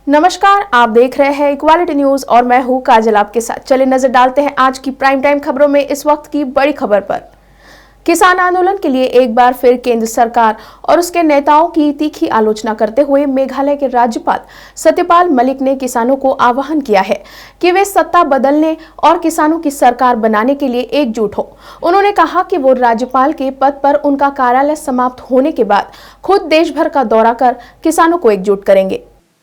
नमस्कार, आप देख रहे हैं इक्वालिटी न्यूज और मैं हूं काजल आपके साथ। चलिए नजर डालते हैं आज की प्राइम टाइम खबरों में इस वक्त की बड़ी खबर पर। किसान आंदोलन के लिए एक बार फिर केंद्र सरकार और उसके नेताओं की तीखी आलोचना करते हुए मेघालय के राज्यपाल सत्यपाल मलिक ने किसानों को आह्वान किया है कि वे सत्ता बदलने और किसानों की सरकार बनाने के लिए एकजुट हो। उन्होंने कहा कि वो राज्यपाल के पद पर उनका कार्यालय समाप्त होने के बाद खुद देश भर का दौरा कर किसानों को एकजुट करेंगे।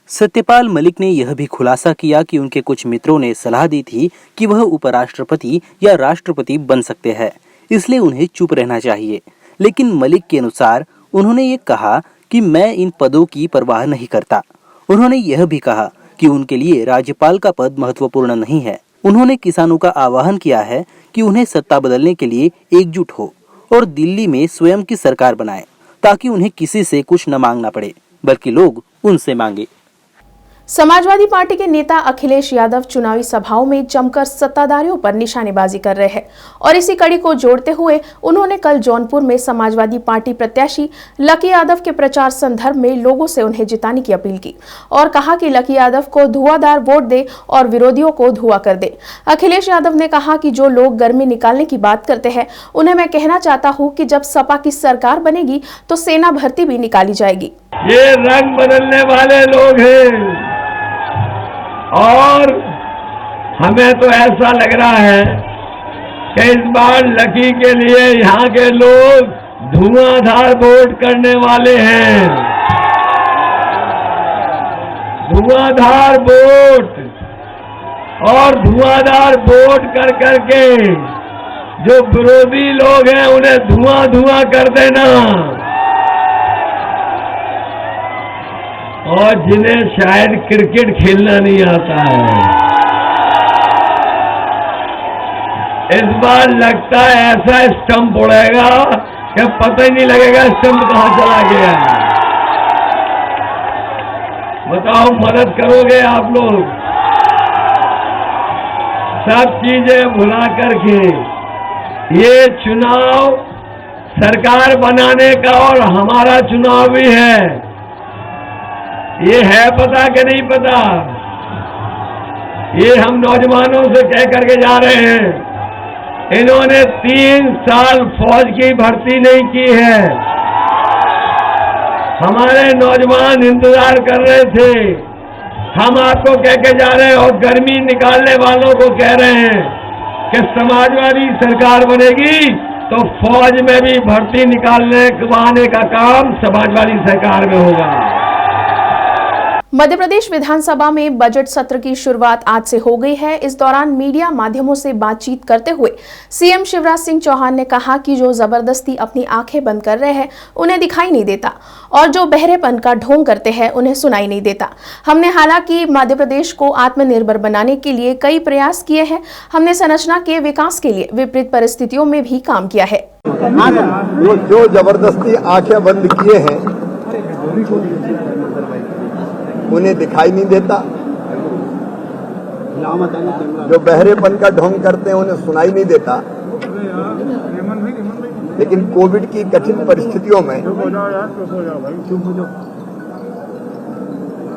सत्यपाल मलिक ने यह भी खुलासा किया कि उनके कुछ मित्रों ने सलाह दी थी कि वह उपराष्ट्रपति या राष्ट्रपति बन सकते हैं, इसलिए उन्हें चुप रहना चाहिए। लेकिन मलिक के अनुसार उन्होंने ये कहा कि मैं इन पदों की परवाह नहीं करता। उन्होंने यह भी कहा कि उनके लिए राज्यपाल का पद महत्वपूर्ण नहीं है। उन्होंने किसानों का आह्वान किया है कि उन्हें सत्ता बदलने के लिए एकजुट हो और दिल्ली में स्वयं की सरकार बनाए, ताकि उन्हें किसी से कुछ न मांगना पड़े बल्कि लोग उनसे मांगे। समाजवादी पार्टी के नेता अखिलेश यादव चुनावी सभाओं में जमकर सत्ताधारियों पर निशानेबाजी कर रहे हैं और इसी कड़ी को जोड़ते हुए उन्होंने कल जौनपुर में समाजवादी पार्टी प्रत्याशी लकी यादव के प्रचार संदर्भ में लोगों से उन्हें जिताने की अपील की और कहा कि लकी यादव को धुआंधार वोट दे और विरोधियों को धुआं कर दे। अखिलेश यादव ने कहा कि जो लोग गर्मी निकालने की बात करते हैं उन्हें मैं कहना चाहता हूँ कि जब सपा की सरकार बनेगी तो सेना भर्ती भी निकाली जाएगी। ये रंग बदलने वाले लोग हैं और हमें तो ऐसा लग रहा है कि इस बार लकी के लिए यहाँ के लोग धुआंधार वोट करने वाले हैं। धुआंधार वोट और धुआंधार वोट कर करके जो विरोधी लोग हैं उन्हें धुआं धुआं कर देना और जिन्हें शायद क्रिकेट खेलना नहीं आता है, इस बार लगता है ऐसा स्टंप उड़ेगा कि पता ही नहीं लगेगा स्टंप कहां चला गया। बताओ, मदद करोगे आप लोग? सब चीजें भुला करके ये चुनाव सरकार बनाने का और हमारा चुनाव भी है। ये है पता कि नहीं पता? ये हम नौजवानों से कह करके जा रहे हैं। इन्होंने 3 साल फौज की भर्ती नहीं की है। हमारे नौजवान इंतजार कर रहे थे। हम आपको कह के जा रहे हैं और गर्मी निकालने वालों को कह रहे हैं कि समाजवादी सरकार बनेगी तो फौज में भी भर्ती निकालने का काम समाजवादी सरकार में होगा। मध्य प्रदेश विधानसभा में बजट सत्र की शुरुआत आज से हो गई है। इस दौरान मीडिया माध्यमों से बातचीत करते हुए सीएम शिवराज सिंह चौहान ने कहा कि जो जबरदस्ती अपनी आंखें बंद कर रहे हैं उन्हें दिखाई नहीं देता और जो बहरेपन का ढोंग करते हैं उन्हें सुनाई नहीं देता। हमने हालांकि मध्य प्रदेश को आत्मनिर्भर बनाने के लिए कई प्रयास किए हैं। हमने संरचना के विकास के लिए विपरीत परिस्थितियों में भी काम किया है। जो जबरदस्ती आंखें बंद किए हैं उन्हें दिखाई नहीं देता, जो बहरेपन का ढोंग करते हैं उन्हें सुनाई नहीं देता। लेकिन कोविड की कठिन परिस्थितियों में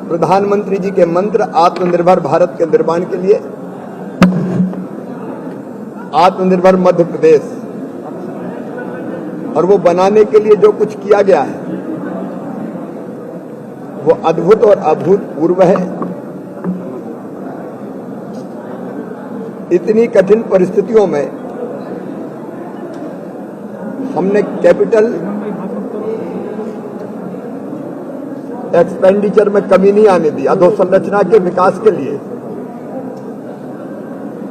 प्रधानमंत्री जी के मंत्र आत्मनिर्भर भारत के निर्माण के लिए आत्मनिर्भर मध्य प्रदेश और वो बनाने के लिए जो कुछ किया गया है वो अद्भुत और अभूतपूर्व है। इतनी कठिन परिस्थितियों में हमने कैपिटल एक्सपेंडिचर में कमी नहीं आने दी। अधोसंरचना के विकास के लिए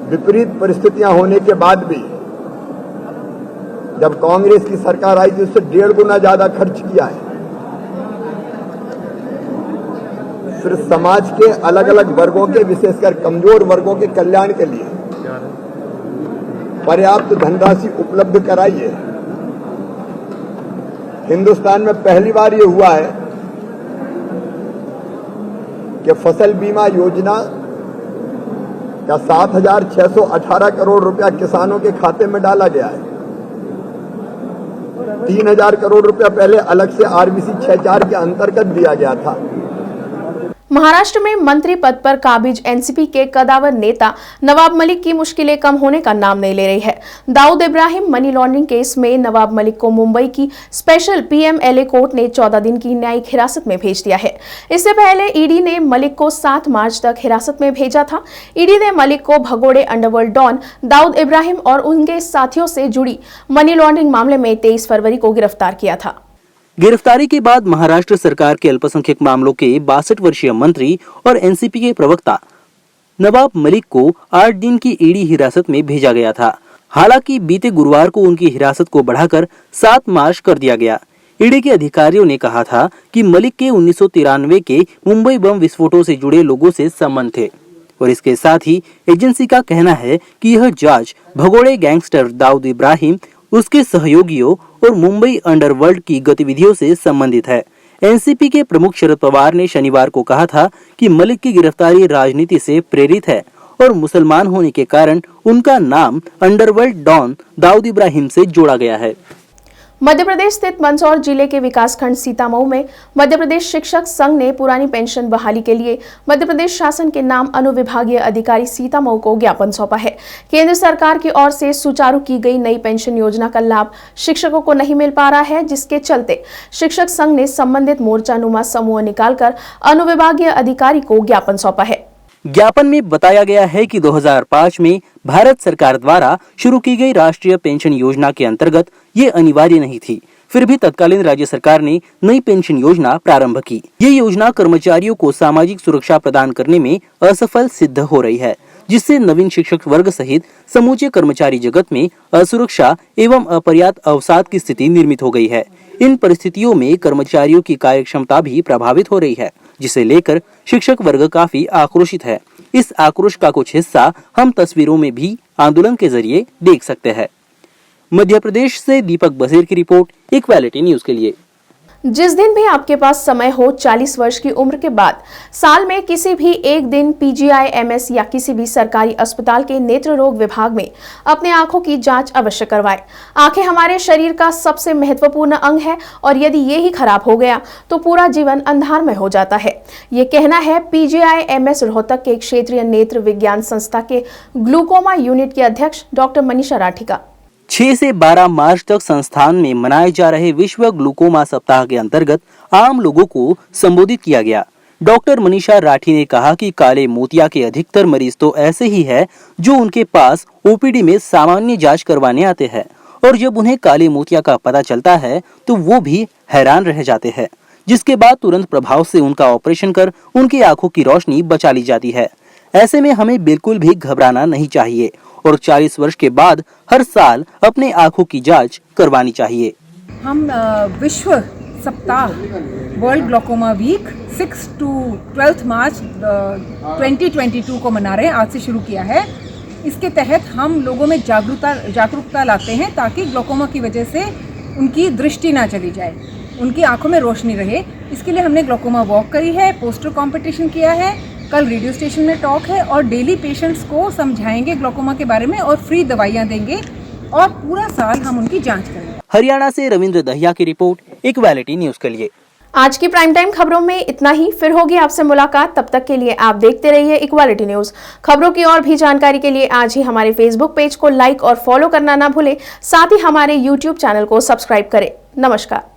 विपरीत परिस्थितियां होने के बाद भी जब कांग्रेस की सरकार आई थी उससे 1.5 गुना ज्यादा खर्च किया है। फिर समाज के अलग अलग वर्गों के, विशेषकर कमजोर वर्गों के कल्याण के लिए पर्याप्त धनराशि उपलब्ध कराई है। हिंदुस्तान में पहली बार ये हुआ है कि फसल बीमा योजना का 7,618 करोड़ रुपया किसानों के खाते में डाला गया है। 3,000 करोड़ रुपया पहले अलग से आरबीसी 6-4 के अंतर्गत दिया गया था। महाराष्ट्र में मंत्री पद पर काबिज एनसीपी के कदावर नेता नवाब मलिक की मुश्किलें कम होने का नाम नहीं ले रही है। Dawood Ibrahim money laundering case में नवाब मलिक को मुंबई की स्पेशल पीएमएलए कोर्ट ने 14 दिन की न्यायिक हिरासत में भेज दिया है। इससे पहले ईडी ने मलिक को 7 मार्च तक हिरासत में भेजा था। ईडी ने मलिक को भगोड़े अंडरवर्ल्ड डॉन दाऊद इब्राहिम और उनके साथियों से जुड़ी मनी लॉन्ड्रिंग मामले में 23 फरवरी को गिरफ्तार किया था। गिरफ्तारी के बाद महाराष्ट्र सरकार के अल्पसंख्यक मामलों के 62 वर्षीय मंत्री और एनसीपी के प्रवक्ता नवाब मलिक को 8 दिन की ईडी हिरासत में भेजा गया था। हालांकि बीते गुरुवार को उनकी हिरासत को बढ़ाकर 7 मार्च कर दिया गया। ईडी के अधिकारियों ने कहा था कि मलिक के 1993 के मुंबई बम विस्फोटों से जुड़े लोगों से संबंध थे और इसके साथ ही एजेंसी का कहना है कि यह जांच भगोड़े गैंगस्टर दाऊद इब्राहिम, उसके सहयोगियों और मुंबई अंडरवर्ल्ड की गतिविधियों से संबंधित है। एनसीपी के प्रमुख शरद पवार ने शनिवार को कहा था कि मलिक की गिरफ्तारी राजनीति से प्रेरित है और मुसलमान होने के कारण उनका नाम अंडरवर्ल्ड डॉन दाऊद इब्राहिम से जोड़ा गया है। मध्य प्रदेश स्थित मंदसौर जिले के विकासखंड सीतामऊ में मध्य प्रदेश शिक्षक संघ ने पुरानी पेंशन बहाली के लिए मध्य प्रदेश शासन के नाम अनुविभागीय अधिकारी सीतामऊ को ज्ञापन सौंपा है। केंद्र सरकार की ओर से सुचारू की गई नई पेंशन योजना का लाभ शिक्षकों को नहीं मिल पा रहा है, जिसके चलते शिक्षक संघ ने संबंधित मोर्चानुमा समूह निकालकर अनुविभागीय अधिकारी को ज्ञापन सौंपा है। ज्ञापन में बताया गया है कि 2005 में भारत सरकार द्वारा शुरू की गई राष्ट्रीय पेंशन योजना के अंतर्गत ये अनिवार्य नहीं थी। फिर भी तत्कालीन राज्य सरकार ने नई पेंशन योजना प्रारंभ की। ये योजना कर्मचारियों को सामाजिक सुरक्षा प्रदान करने में असफल सिद्ध हो रही है, जिससे नवीन शिक्षक वर्ग सहित समूचे कर्मचारी जगत में असुरक्षा एवं अपर्याप्त अवसाद की स्थिति निर्मित हो गई है। इन परिस्थितियों में कर्मचारियों की कार्यक्षमता भी प्रभावित हो रही है, जिसे लेकर शिक्षक वर्ग काफी आक्रोशित है। इस आक्रोश का कुछ हिस्सा हम तस्वीरों में भी आंदोलन के जरिए देख सकते हैं। मध्य प्रदेश से दीपक बसेर की रिपोर्ट, इक्वालिटी न्यूज के लिए। जिस दिन भी आपके पास समय हो, 40 वर्ष की उम्र के बाद साल में किसी भी एक दिन पीजीआईएमएस या किसी भी सरकारी अस्पताल के नेत्र रोग विभाग में अपने आंखों की जांच अवश्य करवाएं। आंखें हमारे शरीर का सबसे महत्वपूर्ण अंग है और यदि ये ही खराब हो गया तो पूरा जीवन अंधार में हो जाता है। ये कहना है पीजीआईएमएस रोहतक के क्षेत्रीय नेत्र विज्ञान संस्था के ग्लूकोमा यूनिट के अध्यक्ष डॉक्टर मनीषा राठी का। 6 से 12 मार्च तक संस्थान में मनाए जा रहे विश्व ग्लूकोमा सप्ताह के अंतर्गत आम लोगों को संबोधित किया गया। डॉक्टर मनीषा राठी ने कहा कि काले मोतिया के अधिकतर मरीज तो ऐसे ही है जो उनके पास ओपीडी में सामान्य जांच करवाने आते हैं और जब उन्हें काले मोतिया का पता चलता है तो वो भी हैरान रह जाते हैं, जिसके बाद तुरंत प्रभाव से उनका ऑपरेशन कर उनकी आंखों की रोशनी बचा ली जाती है। ऐसे में हमें बिल्कुल भी घबराना नहीं चाहिए और 40 वर्ष के बाद हर साल अपने आंखों की जांच करवानी चाहिए। हम विश्व सप्ताह वर्ल्ड ग्लूकोमा वीक 6 to 12 मार्च 2022 को मना रहे हैं। आज से शुरू किया है। इसके तहत हम लोगों में जागरूकता लाते हैं ताकि ग्लूकोमा की वजह से उनकी दृष्टि ना चली जाए, उनकी आंखों में रोशनी रहे। इसके लिए हमने ग्लूकोमा वॉक करी है, पोस्टर कंपटीशन किया है, कल रेडियो स्टेशन में टॉक है और डेली पेशेंट्स को समझाएंगे ग्लूकोमा के बारे में और फ्री दवाइयां देंगे और पूरा साल हम उनकी जांच करेंगे। हरियाणा से रविंद्र दहिया की रिपोर्ट, इक्वालिटी न्यूज के लिए। आज की प्राइम टाइम खबरों में इतना ही। फिर होगी आपसे मुलाकात, तब तक के लिए आप देखते रहिए इक्वालिटी न्यूज। खबरों की और भी जानकारी के लिए आज ही हमारे फेसबुक पेज को लाइक और फॉलो करना ना भूलें। साथ ही हमारे यूट्यूब चैनल को सब्सक्राइब करें। नमस्कार।